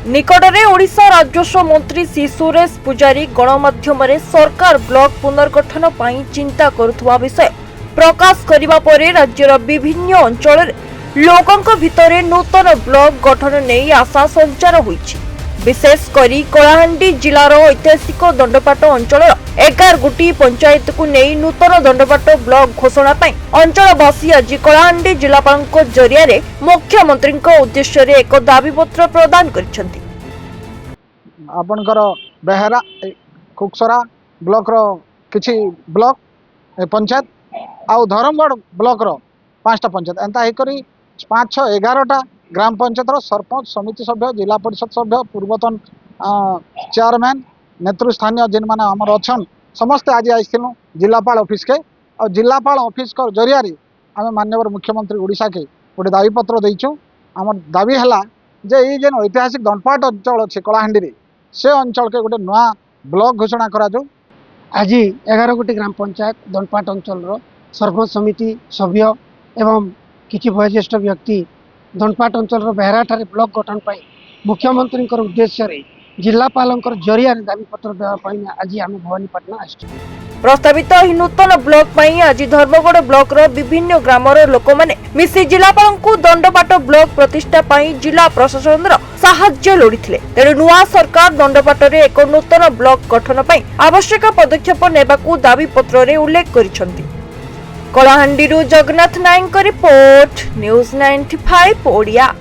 निकटरे ओडिशा राजस्व मंत्री श्री सुरेश पुजारी गणमाध्यम सरकार ब्लॉक पुनर्गठन पर चिंता करुवा विषय प्रकाश करने पर राज्यर विभिन्न अंचल लोकों भितर नूतन ब्लॉक गठन नहीं आशा संचार होईछि। विशेषकर कलाहांडी जिलार ऐतिहासिक दंडपाट अंचल 11 गोटी पंचायत को नहीं नूतन दंडपाट ब्लॉक घोषणा अंचलवासी आज कलाहांडी जिलापाल जरिया मुख्यमंत्री उद्देश्य एक दाबीपत्र प्रदान कर बेहरा कुकसरा ब्लॉक रो किछि ब्लॉक पंचायत आउ धरमगढ़ ब्लॉक रो 5टा पंचायत एंता करी 5-6-11टा ग्राम पंचायत सरपंच समिति सभ्य जिला परिषद सभ्य पूर्वतन चेयरमैन नेतृस्थानीय जिन माने आमर अच्छन समस्ते आज आइलु जिलापाल ऑफिस के और जिलापाल ऑफिस को जरिया आम माननीय मुख्यमंत्री ओडिशा के गोटे दाबीपत्र देचु। आम दाबी है जे ये जेन ऐतिहासिक दंडपाट अंचल अच्छे कलाहांडी से अंचल के गोटे नुआ ब्लॉक घोषणा करा जाऊ। आज 11 गोटी ग्राम पंचायत दंडपाट अंचल सरपंच समिति सभ्य एवं किछि वयोज्येष्ठ व्यक्ति दंडपाट अंचल बेहरा ठारे ब्लॉक गठन पाई मुख्यमंत्री उद्देश्य रे जिलापाल जरिया दाबीपत्र देवाई आज आम भवानीपाटना आसु। प्रस्तावित नूतन ब्लॉक पई आज धर्मगढ़ ब्लॉक रो विभिन्न ग्रामर लोक माने मिसी जिलापाल को दंडपाट ब्लॉक प्रतिष्ठा पई जिला प्रशासन साहाय्य लोड़िथिले। तेणु नुआ सरकार दंडपाट रे एक नूतन ब्लॉक गठन पई आवश्यक पदक्षेप नेबाकू दाबी पत्र रे उल्लेख करिसंती। कलाहांडी जगन्नाथ नायक रिपोर्ट न्यूज 95 ओडिया।